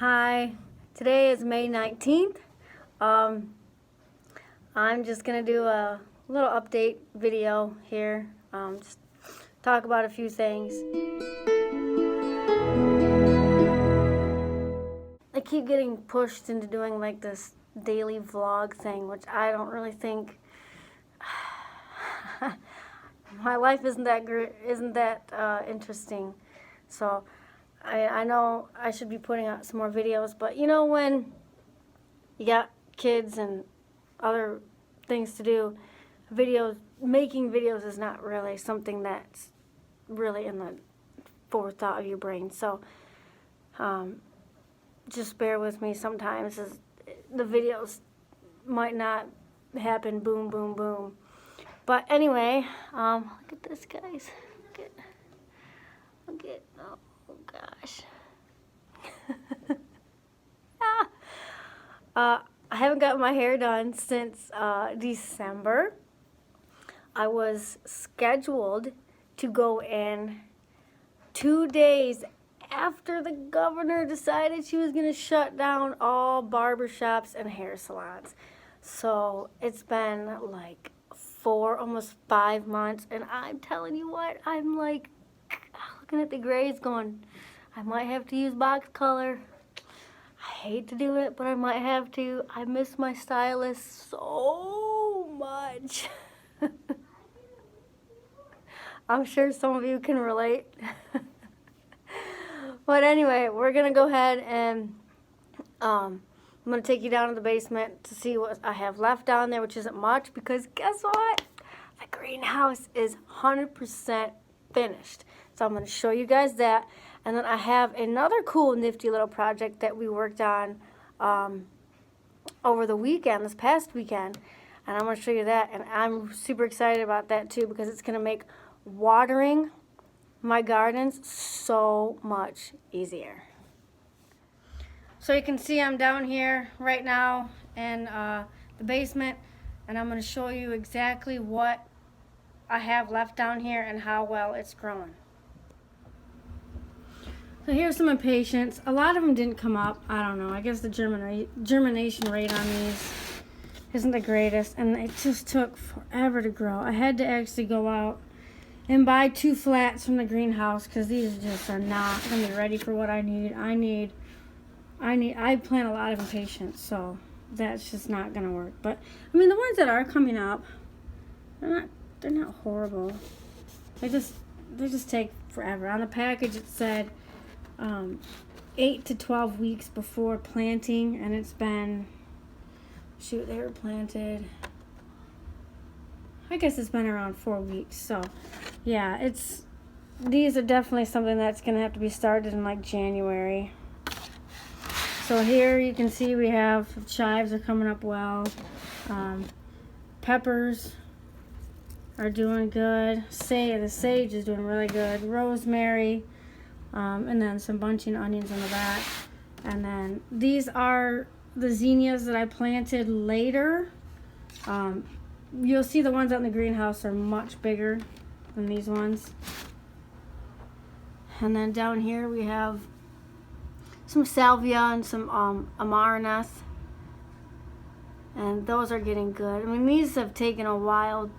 Hi, today is May 19th. I'm just going to do a little update video here, just talk about a few things. I keep getting pushed into doing like this daily vlog thing, which I don't really think, my life isn't that interesting, so I know I should be putting out some more videos, but you know, when you got kids and other things to do, making videos is not really something that's really in the forethought of your brain. So just bear with me sometimes, as the videos might not happen boom, boom, boom. But anyway, look at this, guys. Look at, oh gosh. I haven't got my hair done since December. I was scheduled to go in 2 days after the governor decided she was going to shut down all barbershops and hair salons. So it's been like almost 5 months, and I'm telling you what, I'm like looking at the grays going, I might have to use box color. I hate to do it, but I might have to. I miss my stylist so much. I'm sure some of you can relate. But anyway, we're going to go ahead and I'm going to take you down to the basement to see what I have left down there, which isn't much, because guess what? The greenhouse is 100% finished. So I'm going to show you guys that. And then I have another cool, nifty little project that we worked on over the weekend, this past weekend. And I'm going to show you that. And I'm super excited about that too, because it's going to make watering my gardens so much easier. So you can see I'm down here right now in the basement, and I'm going to show you exactly what I have left down here and how well it's growing. So here's some impatiens. A lot of them didn't come up. I don't know. I guess the germination rate on these isn't the greatest, and it just took forever to grow. I had to actually go out and buy 2 flats from the greenhouse, because these just are not going to be ready for what I need. I plant a lot of impatiens, so that's just not going to work. But I mean, the ones that are coming up, they're not horrible. They just take forever. On the package it said 8 to 12 weeks before planting, and it's been, shoot, they were planted, I guess it's been around 4 weeks. So yeah, these are definitely something that's gonna have to be started in like January. So here you can see we have chives are coming up well. Peppers are doing good. The sage is doing really good. Rosemary, and then some bunching onions on the back. And then these are the zinnias that I planted later. You'll see the ones out in the greenhouse are much bigger than these ones. And then down here we have some salvia and some amaranthe, and those are getting good. I mean, these have taken a while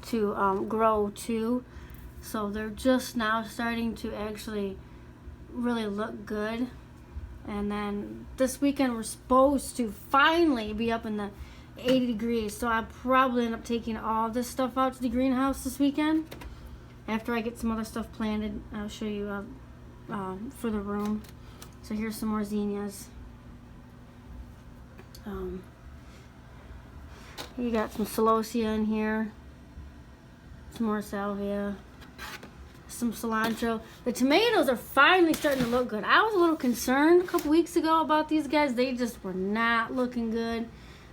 to grow too, so they're just now starting to actually really look good. And then this weekend we're supposed to finally be up in the 80 degrees, so I'll probably end up taking all this stuff out to the greenhouse this weekend after I get some other stuff planted. I'll show you for the room. So here's some more zinnias. You got some celosia in here, some more salvia, some cilantro. The tomatoes are finally starting to look good. I was a little concerned a couple weeks ago about these guys. They just were not looking good.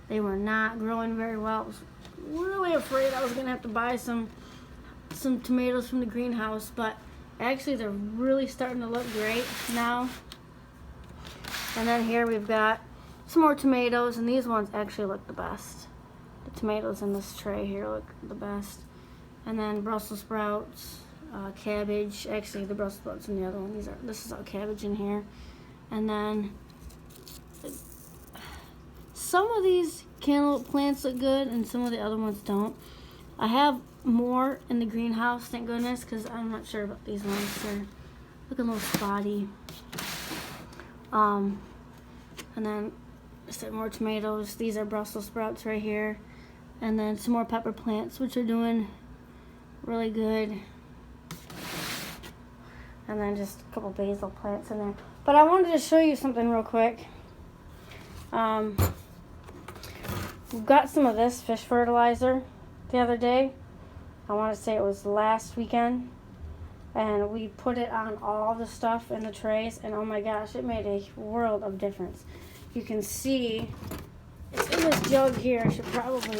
They were not growing very well. I was really afraid I was gonna have to buy some tomatoes from the greenhouse, but actually they're really starting to look great now. And then here we've got some more tomatoes, and these ones actually look the best. The tomatoes in this tray here look the best. And then Brussels sprouts, cabbage. Actually, the Brussels sprouts in the other one. This is all cabbage in here. And then some of these cantaloupe plants look good and some of the other ones don't. I have more in the greenhouse, thank goodness, because I'm not sure about these ones. They're looking a little spotty. And then some more tomatoes. These are Brussels sprouts right here. And then some more pepper plants, which are doing really good. And then just a couple basil plants in there. But I wanted to show you something real quick. We got some of this fish fertilizer the other day. I want to say it was last weekend. And we put it on all the stuff in the trays. And oh my gosh, it made a world of difference. You can see it's in this jug here. I should probably,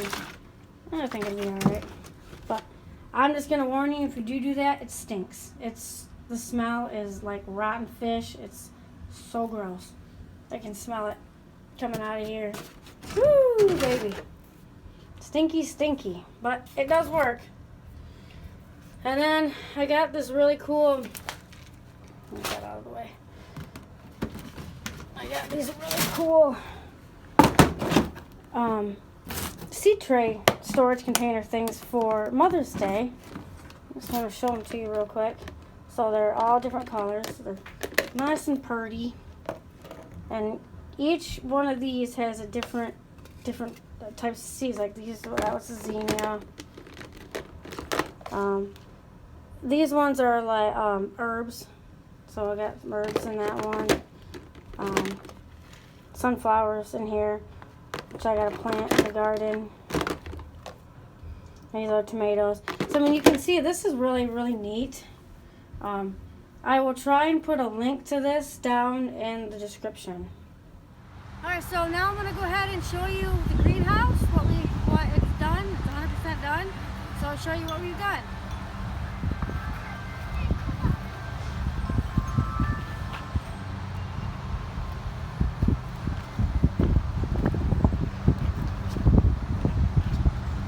I think it'll be alright. But I'm just going to warn you, if you do that, it stinks. The smell is like rotten fish. It's so gross. I can smell it coming out of here. Woo, baby. Stinky, stinky. But it does work. And then I got this really cool, let me get that out of the way. I got these really cool seed tray storage container things for Mother's Day. I just want to show them to you real quick. So they're all different colors. They're nice and pretty. And each one of these has a different types of seeds. Like these, that was a zinnia. These ones are like herbs. So I got some herbs in that one. Sunflowers in here, which I got to plant in the garden. These are tomatoes. So I mean, you can see this is really, really neat. I will try and put a link to this down in the description. Alright, so now I'm going to go ahead and show you the greenhouse, what it's done. It's 100% done. So I'll show you what we've done.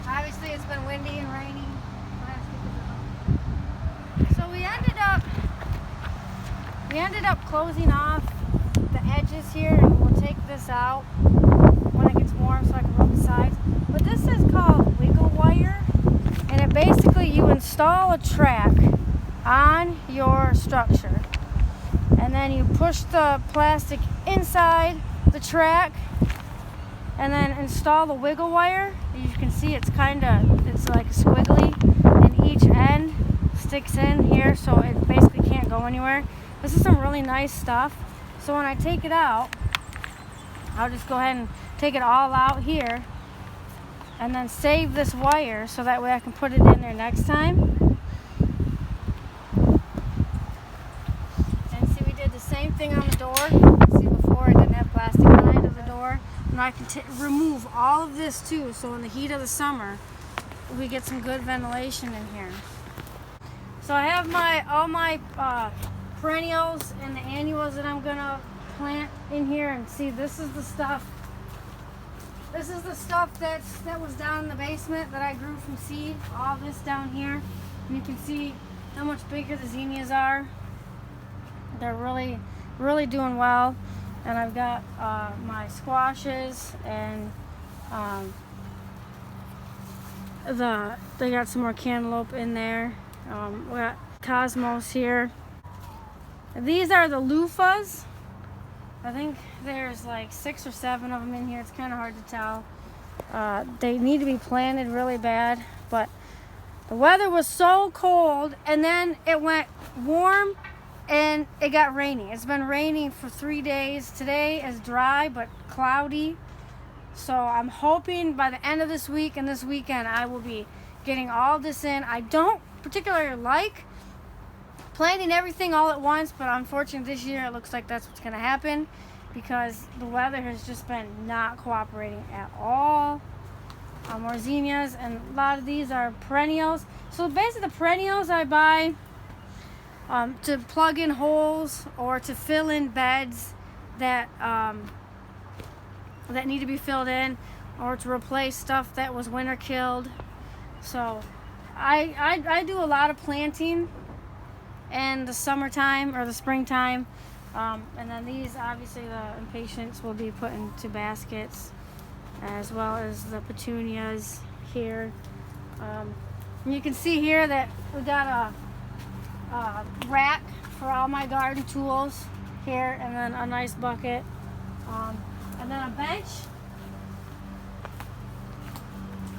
Obviously it's been windy and rainy. So we ended up closing off the edges here, and we'll take this out when it gets warm so I can rub the sides. But this is called wiggle wire, and it basically, you install a track on your structure, and then you push the plastic inside the track and then install the wiggle wire. You can see it's like squiggly, and each end sticks in here, so it basically can't go anywhere. This is some really nice stuff. So when I take it out, I'll just go ahead and take it all out here and then save this wire so that way I can put it in there next time. And see, we did the same thing on the door. See, before I didn't have plastic behind the door. And I can remove all of this too, so in the heat of the summer we get some good ventilation in here. So I have all my perennials and the annuals that I'm gonna plant in here, and see, this is the stuff. This is the stuff that was down in the basement that I grew from seed. All this down here, and you can see how much bigger the zinnias are. They're really, really doing well. And I've got my squashes, and they got some more cantaloupe in there. We got cosmos here. These are the loofahs. I think there's like 6 or 7 of them in here. It's kind of hard to tell. They need to be planted really bad, but the weather was so cold, and then it went warm and it got rainy. It's been raining for 3 days. Today is dry but cloudy. So I'm hoping by the end of this week and this weekend I will be getting all this in. I don't particularly like planting everything all at once, but unfortunately this year it looks like that's what's going to happen because the weather has just been not cooperating at all. More zinnias, and a lot of these are perennials. So basically the perennials I buy to plug in holes or to fill in beds that that need to be filled in, or to replace stuff that was winter killed. So I do a lot of planting in the summertime or the springtime. And then these, obviously, the impatiens will be put into baskets, as well as the petunias here. And you can see here that we got a rack for all my garden tools here, and then a nice bucket, and then a bench.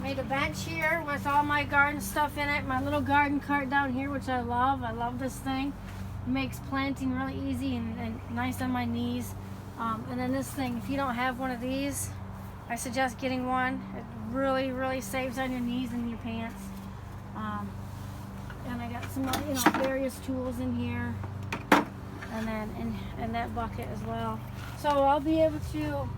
Made a bench here with all my garden stuff in it. My little garden cart down here, which I love. I love this thing. It makes planting really easy and nice on my knees. And then this thing, if you don't have one of these, I suggest getting one. It really, really saves on your knees and your pants. And I got some, various tools in here, and then in that bucket as well. So I'll be able to,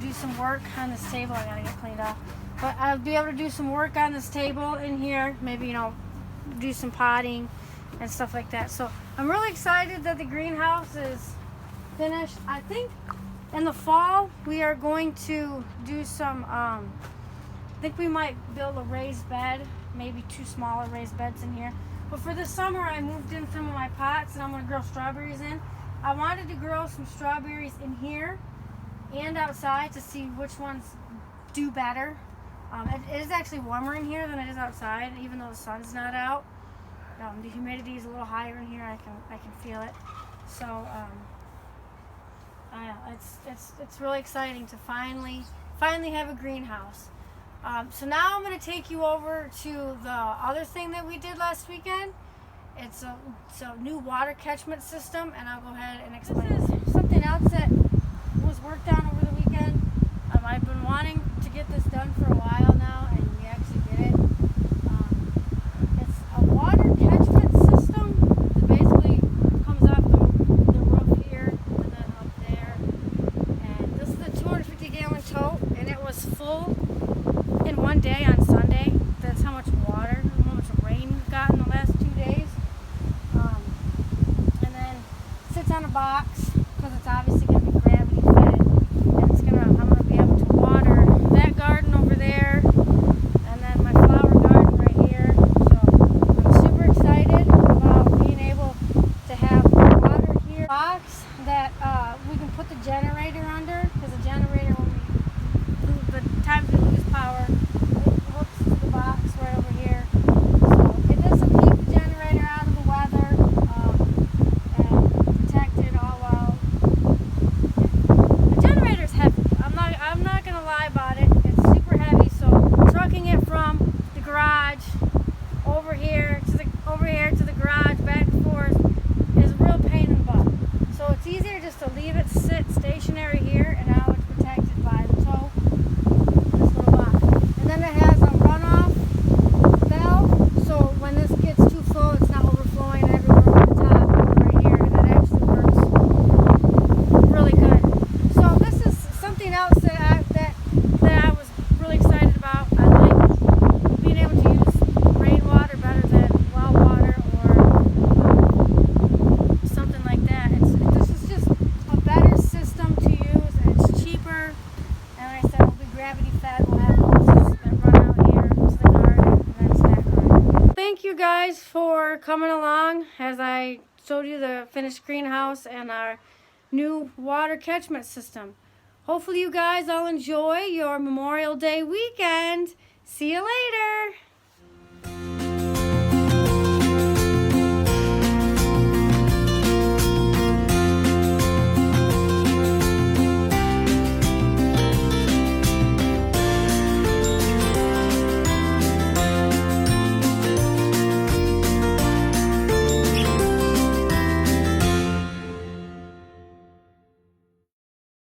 do some work on this table. I gotta get cleaned up, but I'll be able to do some work on this table in here. Maybe do some potting and stuff like that. So I'm really excited that the greenhouse is finished. I think in the fall we are going to do some. I think we might build a raised bed, maybe 2 smaller raised beds in here. But for the summer, I moved in some of my pots and I'm going to grow strawberries in. I wanted to grow some strawberries in here and outside to see which ones do better. It is actually warmer in here than it is outside, even though the sun's not out. The humidity is a little higher in here. I can feel it. So it's really exciting to finally have a greenhouse. So now I'm going to take you over to the other thing that we did last weekend. It's a new water catchment system, and I'll go ahead and explain. This is something else that was worked on over the weekend. I've been wanting to get this done for a while now, and we actually did it. It's a water catchment system that basically comes off the roof here and then up there. And this is a 250-gallon tote, and it was full in one day on Sunday. That's how much water, how much rain we've gotten the last 2 days. And then sits on a box because it's obviously going to be gravity fed, and I'm going to be able to water that garden over there, and then my flower garden right here. So I'm super excited about being able to have water here. Box that we can put the generator under, because the generator, the times we lose power, it hooks to the box right over here. So it doesn't keep the generator out of the weather, and protect it all while. The generator's heavy. I'm not gonna lie about it. It's super heavy. So trucking it from the garage over here to the garage back and forth is a real pain in the butt. So it's easier just to leave it sit stationary here, and now it's protected by the toe. And then it has a runoff valve, so when this gets too full, it's not overflowing everywhere on the top right here, and it actually works really good. So this is something else that I was really excited about. I like being able to use rainwater better than well water or something like that. This is just a better system to use, and it's cheaper. And like I said, it'll be gravity fed. We'll have hoses that run out here to the garden and then to that garden. Thank you guys for coming along as I showed you the finished greenhouse and our new water catchment system. Hopefully you guys all enjoy your Memorial Day weekend. See you later.